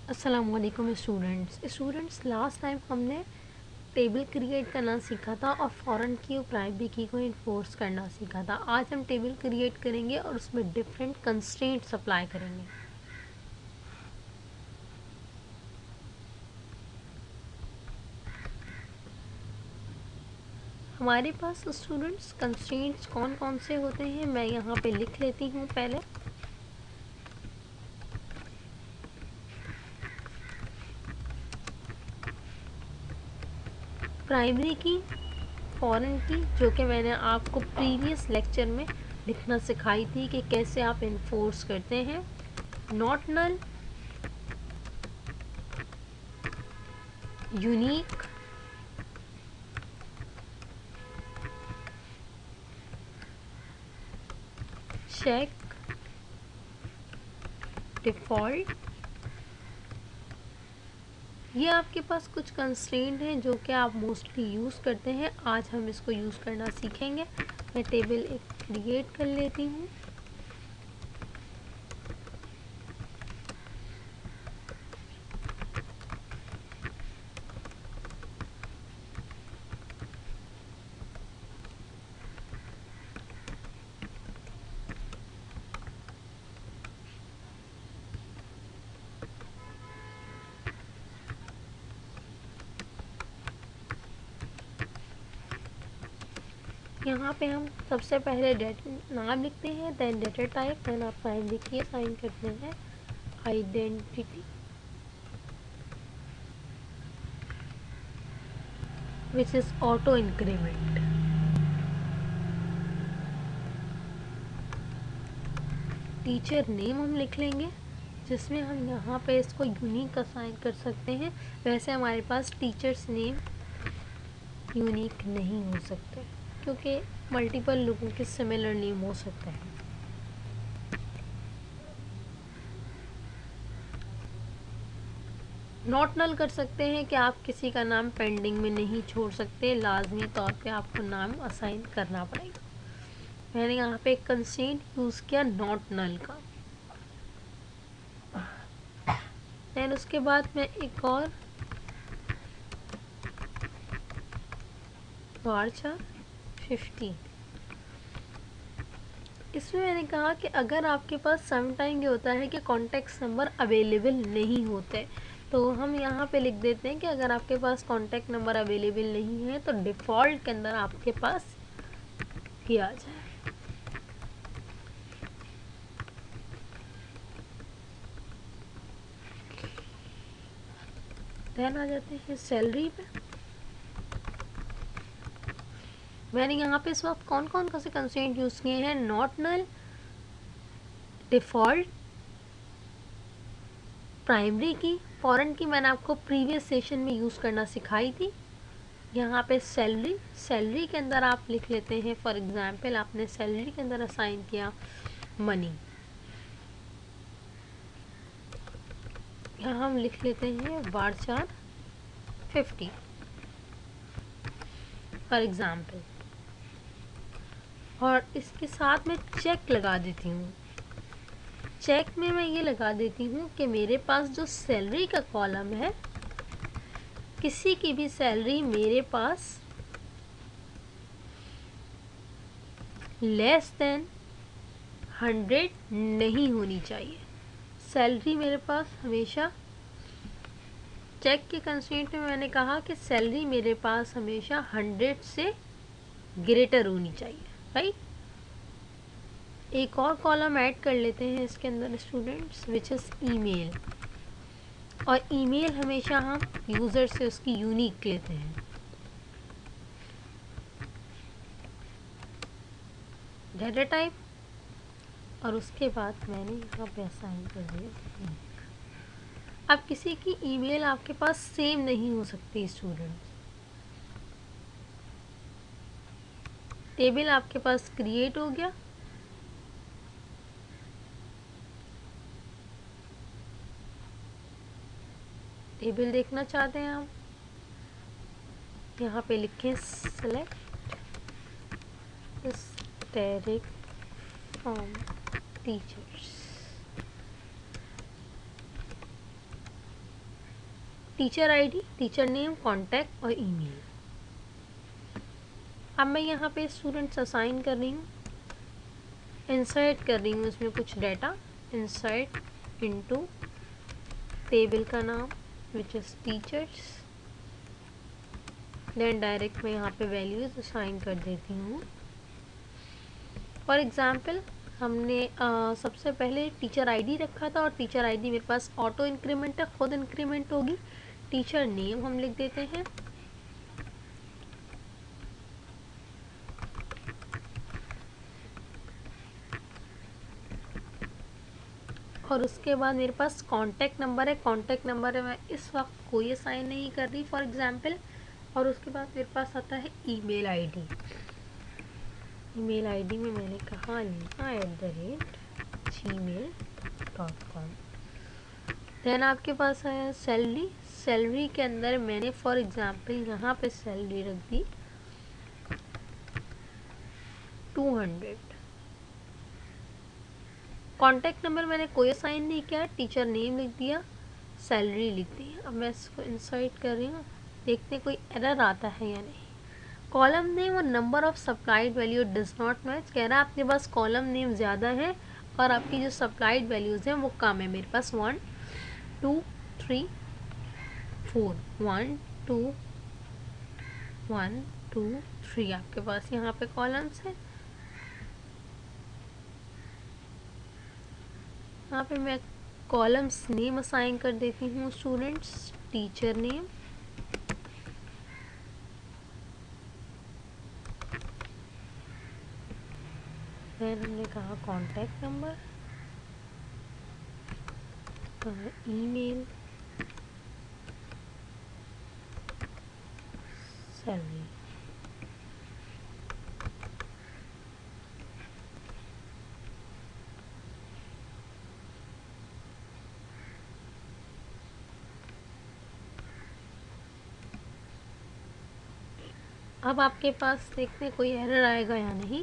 अस्सलामुअलैकुम students last time हमने table create करना सीखा था और फॉरेन की और प्राइमरी की को इन्फोर्स करना सीखा था। आज हम टेबल क्रिएट करेंगे और उसमें डिफरेंट कंस्ट्रेंट्स अप्लाई करेंगे। हमारे पास स्टूडेंट्स कंस्ट्रेंट्स कौन कौन से होते हैं मैं यहाँ पे लिख लेती हूँ। पहले प्राइमरी की, फॉरेन की, जो कि मैंने आपको प्रीवियस लेक्चर में लिखना सिखाई थी कि कैसे आप इन्फोर्स करते हैं। Not null, unique, check, default. ये आपके पास कुछ कंस्ट्रेंट हैं जो कि आप मोस्टली यूज़ करते हैं। आज हम इसको यूज़ करना सीखेंगे। मैं टेबल एक क्रिएट कर लेती हूँ। यहाँ पे हम सबसे पहले नाम लिखते हैं, देन डेटा टाइप, देन आप प्राइमरी की असाइन करते हैं identity which is auto increment. Teacher name हम लिख लेंगे जिसमें हम यहाँ पे इसको यूनिक असाइन कर सकते हैं। वैसे हमारे पास टीचर्स नेम यूनिक नहीं हो सकते क्योंकि मल्टीपल लोगों के सिमिलर नेम हो सकते हैं। नॉट नल कर सकते हैं कि आप किसी का नाम पेंडिंग में नहीं छोड़ सकते, लाजमी तौर पे आपको नाम असाइन करना पड़ेगा। मैंने यहाँ पे एक कंस्ट्रेंट यूज़ किया नॉट नल का। देन उसके बाद मैं एक और varchar 50, इसमें मैंने कहा कि अगर आपके पास समटाइम ये होता है कि कॉन्टैक्ट नंबर अवेलेबल नहीं होते, तो हम यहाँ पे लिख देते हैं कि अगर आपके पास कॉन्टैक्ट नंबर अवेलेबल नहीं है तो डिफ़ॉल्ट के अंदर आपके पास किया जाए। देन आ जाते हैं सैलरी पे। मैंने यहाँ पे इस वक्त कौन कौन से कंस्ट्रेंट यूज़ किए हैं, नॉट नल, डिफ़ॉल्ट, प्राइमरी की, फॉरेन की मैंने आपको प्रीवियस सेशन में यूज़ करना सिखाई थी। यहाँ पे सैलरी, सैलरी के अंदर आप लिख लेते हैं, फॉर एग्जांपल आपने सैलरी के अंदर असाइन किया मनी। यहाँ हम लिख लेते हैं varchar 50 फॉर एग्जांपल, और इसके साथ मैं चेक लगा देती हूँ। चेक में मैं ये लगा देती हूँ कि मेरे पास जो सैलरी का कॉलम है, किसी की भी सैलरी मेरे पास लेस देन 100 नहीं होनी चाहिए। सैलरी मेरे पास हमेशा, चेक के कंस्ट्रेंट में मैंने कहा कि सैलरी मेरे पास हमेशा 100 से ग्रेटर होनी चाहिए, राइट। एक और कॉलम ऐड कर लेते हैं इसके अंदर स्टूडेंट्स, विच इज़ ईमेल, और ईमेल हमेशा हम यूज़र से उसकी यूनिक लेते हैं। डेटा टाइप, और उसके बाद मैंने यहाँ पे असाइन कर दिया। अब किसी की ईमेल आपके पास सेम नहीं हो सकती स्टूडेंट्स। टेबल आपके पास क्रिएट हो गया। टेबल देखना चाहते हैं आप, यहाँ पे लिखें select static from teachers. Teacher ID, teacher name, contact और ईमेल। अब मैं यहाँ पे स्टूडेंट्स असाइन कर रही हूँ, इंसर्ट कर रही हूँ इसमें कुछ डाटा, इंसर्ट इनटू टेबल का नाम which is teachers, then direct मैं यहाँ पे वैल्यूज असाइन कर देती हूँ। फॉर एग्जांपल हमने सबसे पहले टीचर आईडी रखा था और टीचर आईडी मेरे पास ऑटो इंक्रीमेंट है, खुद इंक्रीमेंट होगी। टीचर नेम हम लिख देते हैं, और उसके बाद मेरे पास कॉन्टैक्ट नंबर है। कॉन्टैक्ट नंबर है, मैं इस वक्त कोई असाइन नहीं कर रही फॉर एग्जांपल। और उसके बाद मेरे पास आता है ईमेल आईडी। ईमेल आईडी में मैंने कहा लिखा @gmail.com। देन आपके पास आया सैलरी। सैलरी के अंदर मैंने फॉर एग्जांपल यहाँ पे सैलरी रख दी 200। कॉन्टैक्ट नंबर मैंने कोई असाइन नहीं किया, टीचर नेम लिख दिया, सैलरी लिख दी। अब मैं इसको इंसर्ट कर रही हूँ, देखते हैं कोई एरर आता है या नहीं। कॉलम नेम और number of supplied value does not match. कह रहा है आपके पास कॉलम नेम ज़्यादा है और आपकी जो सप्लाइड वैल्यूज़ हैं वो कम है। मेरे पास 1 2 3 4 1 2 1 2 3 आपके पास यहाँ पे कॉलम्स है। यहाँ पे मैं कॉलम्स नेम असाइन कर देती हूँ स्टूडेंट्स, टीचर नेम, फिर हमने कहा कॉन्टैक्ट नंबर, ईमेल, सैलरी। अब आपके पास देखते हैं कोई एरर आएगा या नहीं।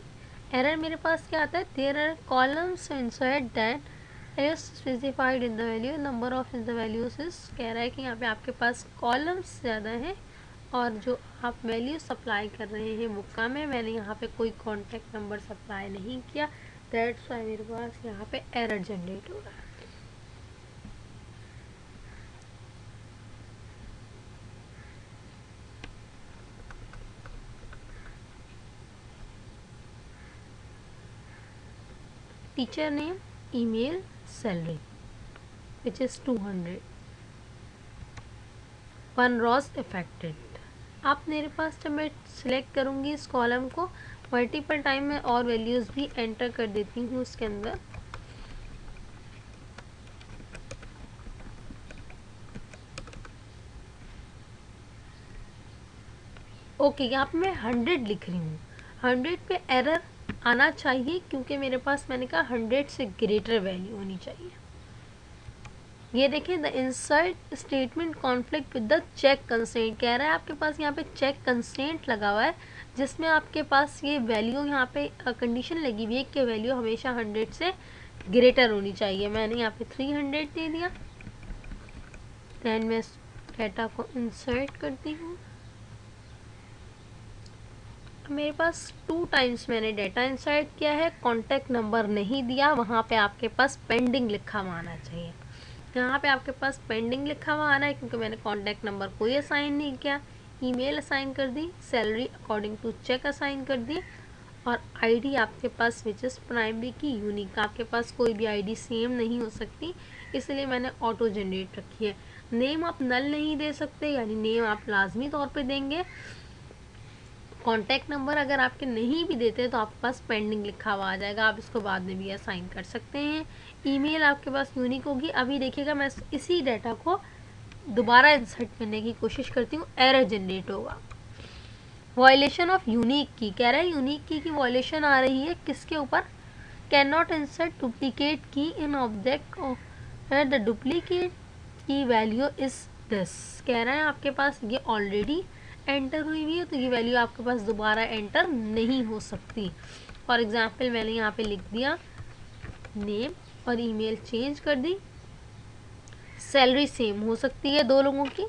एरर मेरे पास क्या आता है, there are columns inside that is specified in the value, number of in the values is. कह रहा है कि यहाँ पे आपके पास कॉलम्स ज़्यादा हैं और जो आप वैल्यू सप्लाई कर रहे हैं वो कम है। मैंने यहाँ पे कोई कॉन्टैक्ट नंबर सप्लाई नहीं किया, दैट्स वाई मेरे पास यहाँ पे एरर जनरेट हो रहा है। Teacher name, email, salary which is 200, 1 rows affected. आप मेरे पास जब मैं सिलेक्ट करूँगी इस कॉलम को मल्टीपल टाइम में और वैल्यूज़ भी एंटर कर देती हूँ उसके अंदर। ओके, यहाँ पे मैं 100 लिख रही हूँ, 100 पे एरर आना चाहिए क्योंकि मेरे पास मैंने कहा 100 से ग्रेटर वैल्यू होनी चाहिए। ये देखें, the insert statement conflict with the check constraint. कह रहा है आपके पास यहाँ पे चेक कंस्ट्रेंट लगा हुआ है जिसमें आपके पास ये वैल्यू यहाँ पे कंडीशन लगी हुई है कि वैल्यू हमेशा 100 से ग्रेटर होनी चाहिए। मैंने यहाँ पे 300 दे दिया। दैन मैं डाटा को इंसर्ट करती हूँ। मेरे पास 2 टाइम्स मैंने डाटा इंसर्ट किया है, कॉन्टैक्ट नंबर नहीं दिया, वहाँ पे आपके पास पेंडिंग लिखा हुआ आना चाहिए। यहाँ पे आपके पास पेंडिंग लिखा हुआ आ रहा है क्योंकि मैंने कॉन्टैक्ट नंबर कोई असाइन नहीं किया। ईमेल असाइन कर दी, salary according to check assign कर दी, और आईडी आपके पास which is primary key unique. आपके पास कोई भी आईडी सेम नहीं हो सकती, इसलिए मैंने ऑटो जनरेट रखी है। नेम आप नल नहीं दे सकते, यानी नेम आप लाजमी तौर पे देंगे। कॉन्टैक्ट नंबर अगर आपके नहीं भी देते तो आपके पास पेंडिंग लिखा हुआ आ जाएगा, आप इसको बाद में भी असाइन कर सकते हैं। ईमेल आपके पास यूनिक होगी। अभी देखिएगा मैं इसी डाटा को दोबारा इंसर्ट करने की कोशिश करती हूँ, एरर जनरेट होगा। वायलेशन ऑफ यूनिक की, कह रहा है यूनिक की वायलेशन आ रही है किसके ऊपर, कैन नॉट इंसर्ट डुप्लीकेट की इन ऑब्जेक्ट ऑफ द डुप्लीकेट की वैल्यू इज दिस। कह रहा है आपके पास ये ऑलरेडी एंटर हुई हुई है तो ये वैल्यू आपके पास दोबारा एंटर नहीं हो सकती। फॉर एग्जाम्पल मैंने यहाँ पे लिख दिया नेम और ईमेल चेंज कर दी। सैलरी सेम हो सकती है दो लोगों की,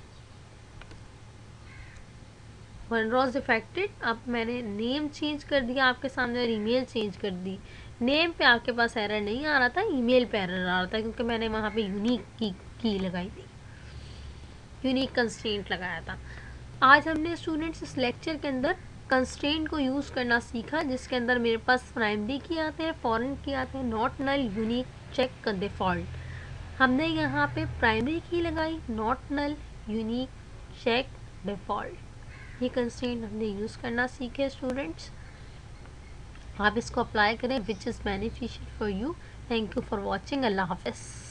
वन वॉज अफेक्टेड, अब मैंने नेम चेंज कर दिया आपके सामने और ईमेल चेंज कर दी। नेम पे आपके पास एरर नहीं आ रहा था, ईमेल पे एरर आ रहा था क्योंकि मैंने वहाँ पे यूनिक की लगाई थी, यूनिक कंस्ट्रेंट लगाया था। आज हमने स्टूडेंट्स इस लेक्चर के अंदर कंस्ट्रेंट को यूज़ करना सीखा, जिसके अंदर मेरे पास प्राइमरी की आते हैं, फॉरेन की आते हैं, not null, unique, check, default. हमने यहाँ पे प्राइमरी की लगाई, not null, unique, check, default. ये कंस्ट्रेंट हमने यूज़ करना सीखे स्टूडेंट्स। आप इसको अप्लाई करें which is beneficial for you. Thank you for watching. अल्लाह हाफ़िज़।